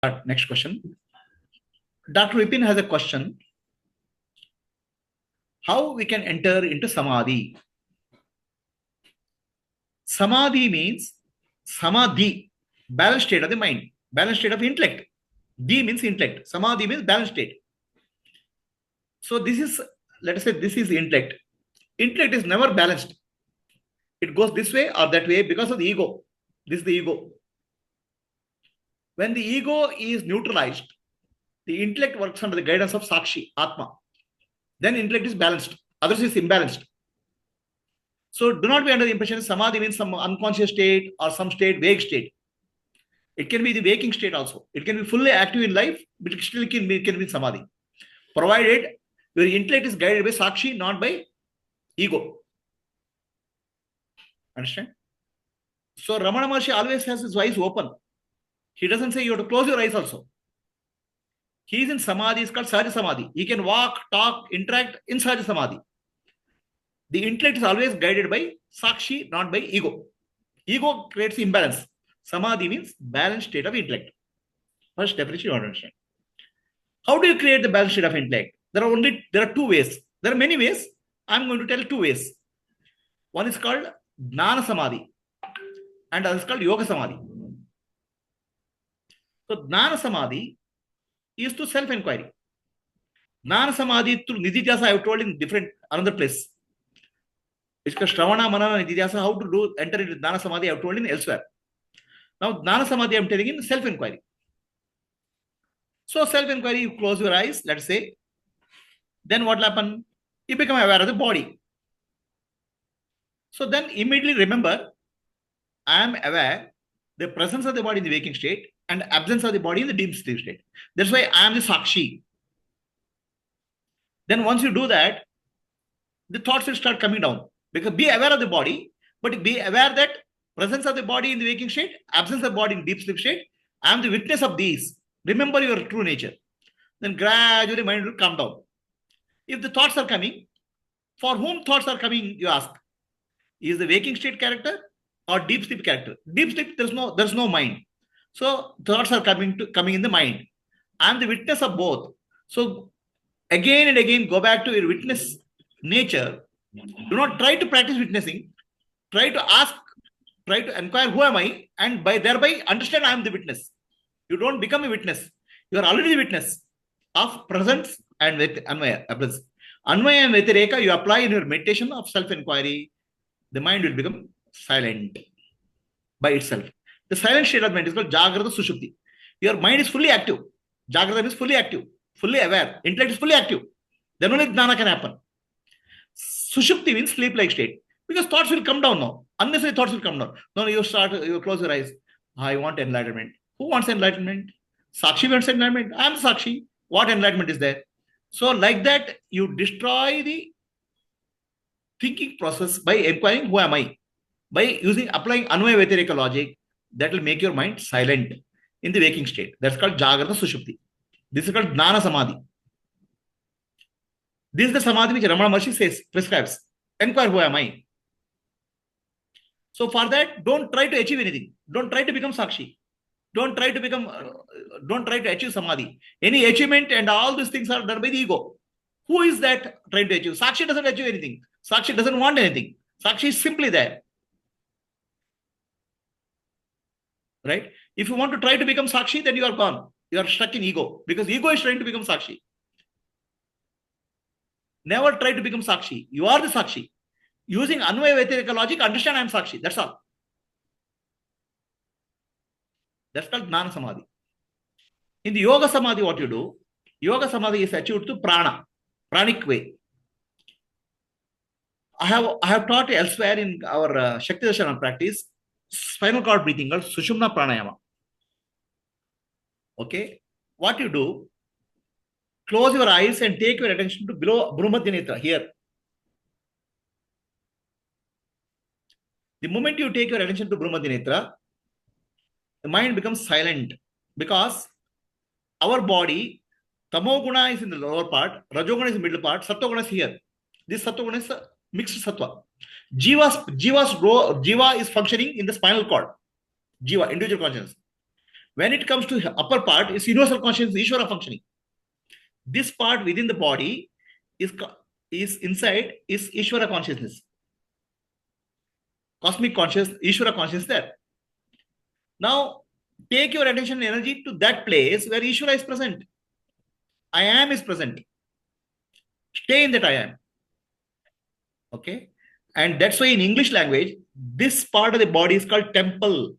Next question. Dr. Vipin has a question. How we can enter into Samadhi? Samadhi means Samadhi, balanced state of the mind, balanced state of intellect. D means intellect. Samadhi means balanced state. So this is, let us say, this is intellect. Intellect is never balanced. It goes this way or that way because of the ego. This is the ego. When the ego is neutralized, the intellect works under the guidance of Sakshi, Atma. Then intellect is balanced. Others is imbalanced. So do not be under the impression Samadhi means some unconscious state or some state, vague state. It can be the waking state also. It can be fully active in life, but it still can be Samadhi. Provided your intellect is guided by Sakshi, not by ego. Understand? So Ramana Maharshi always has his eyes open. He doesn't say you have to close your eyes also. He is in Samadhi, it's called Sahaja Samadhi. He can walk, talk, interact in Sahaja Samadhi. The intellect is always guided by Sakshi, not by ego. Ego creates imbalance. Samadhi means balanced state of intellect. First definition you want to understand. How do you create the balanced state of intellect? There are two ways. There are many ways. I'm going to tell two ways. One is called Jnana Samadhi and other is called Yoga Samadhi. So Jnana Samadhi is to self-enquiry. Jnana Samadhi through Nididhyasa I have told in another place. It's called Shravana, Manana, Nididhyasa, how to enter into Jnana Samadhi I have told in elsewhere. Now Jnana Samadhi I am telling in self-enquiry. So self-enquiry, you close your eyes, let's say. Then what will happen? You become aware of the body. So then immediately remember, I am aware the presence of the body in the waking state and absence of the body in the deep sleep state. That's why I am the Sakshi. Then once you do that, the thoughts will start coming down. Because be aware of the body, but be aware that presence of the body in the waking state, absence of the body in deep sleep state, I am the witness of these. Remember your true nature. Then gradually mind will calm down. If the thoughts are coming, for whom thoughts are coming, you ask. Is the waking state character or deep sleep character? Deep sleep, there's no mind. So thoughts are coming in the mind. I am the witness of both. So again and again, go back to your witness nature. Do not try to practice witnessing. Try to ask, try to inquire who am I, and thereby understand I am the witness. You don't become a witness. You are already the witness of presence and Anvaya. Anvaya and Vetireka you apply in your meditation of self-enquiry. The mind will become silent by itself. The silent state of mind is called Jagrata Sushupti. Your mind is fully active. Jagrata is fully active, fully aware. Intellect is fully active. Then only Jnana can happen. Sushupti means sleep-like state. Because thoughts will come down now. Unnecessary thoughts will come down. No, you close your eyes. I want enlightenment. Who wants enlightenment? Sakshi wants enlightenment. I am Sakshi. What enlightenment is there? So like that, you destroy the thinking process by inquiring who am I? By applying Anvaya Vetireka logic, that will make your mind silent in the waking state. That's called Jagrata Sushupti. This is called Jnana Samadhi. This is the Samadhi which Ramana Maharshi prescribes. Inquire who am I? So for that, don't try to achieve anything. Don't try to become Sakshi. Don't try to achieve Samadhi. Any achievement and all these things are done by the ego. Who is that trying to achieve? Sakshi doesn't achieve anything. Sakshi doesn't want anything. Sakshi is simply there. Right? If you want to try to become Sakshi, then you are gone. You are stuck in ego. Because ego is trying to become Sakshi. Never try to become Sakshi. You are the Sakshi. Using Anvaya Vetireka logic, understand I am Sakshi. That's all. That's called Jnana Samadhi. In the Yoga Samadhi, what you do? Yoga Samadhi is achieved through prana, pranic way. I have taught elsewhere in our Shakti Darshana practice, spinal cord breathing called Sushumna Pranayama. Okay? What you do? Close your eyes and take your attention to below Brumadhinetra, here. The moment you take your attention to Brumadhinetra, the mind becomes silent because our body, Tamoguna is in the lower part, Rajoguna is in the middle part, Sattoguna is here. This Sattoguna is a mixed Sattva. Jiva is functioning in the spinal cord. Jiva, individual consciousness. When it comes to upper part, it's universal consciousness, Ishvara functioning. This part within the body is inside is Ishvara consciousness. Cosmic consciousness, Ishvara consciousness there. Now, take your attention and energy to that place where Ishvara is present. I am is present. Stay in that I am. Okay. And that's why in English language, this part of the body is called temple.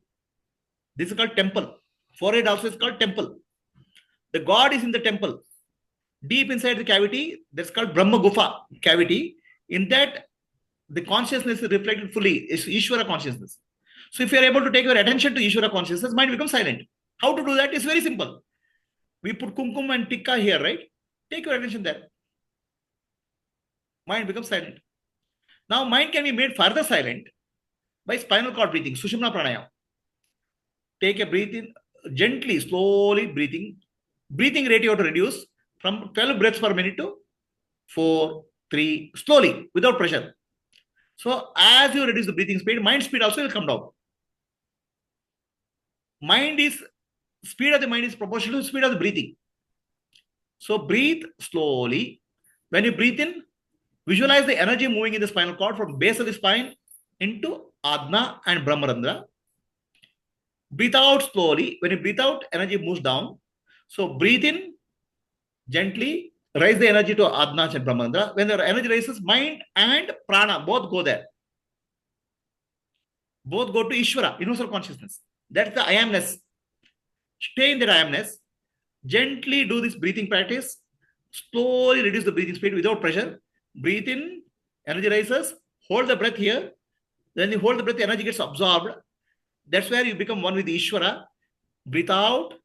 This is called temple. Forehead also is called temple. The God is in the temple. Deep inside the cavity, that's called Brahma Gufa cavity. In that, the consciousness is reflected fully. It's Ishvara consciousness. So if you are able to take your attention to Ishvara consciousness, mind becomes silent. How to do that is very simple. We put kumkum and tikka here, right? Take your attention there. Mind becomes silent. Now, mind can be made further silent by spinal cord breathing, Sushumna Pranayama. Take a breath in, gently, slowly breathing. Breathing rate you have to reduce from 12 breaths per minute to 4, 3, slowly, without pressure. So, as you reduce the breathing speed, mind speed also will come down. Speed of the mind is proportional to the speed of the breathing. So, breathe slowly. When you breathe in, visualize the energy moving in the spinal cord from base of the spine into Adna and Brahmarandra. Breathe out slowly. When you breathe out, energy moves down. So breathe in gently, raise the energy to Adna and Brahmarandra. When the energy rises, mind and prana both go there. Both go to Ishvara, universal consciousness. That's the I amness. Stay in that I amness. Gently do this breathing practice. Slowly reduce the breathing speed without pressure. Breathe in, energy rises. Hold the breath here. Then you hold the breath, the energy gets absorbed. That's where you become one with Ishvara. Breathe out,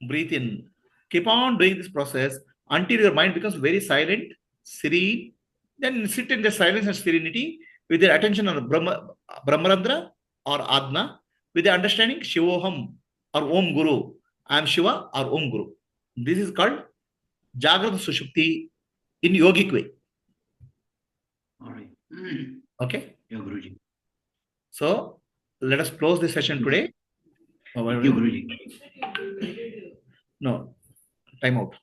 breathe in. Keep on doing this process until your mind becomes very silent, serene. Then sit in the silence and serenity with your attention on Brahmarandra or Adna, with the understanding Shivoham or Om Guru. I am Shiva or Om Guru. This is called Jagrata Sushupti in yogic way. All right. Okay? Yeah, Guruji. So, let us close the session today. Thank you, Guruji. No, time out.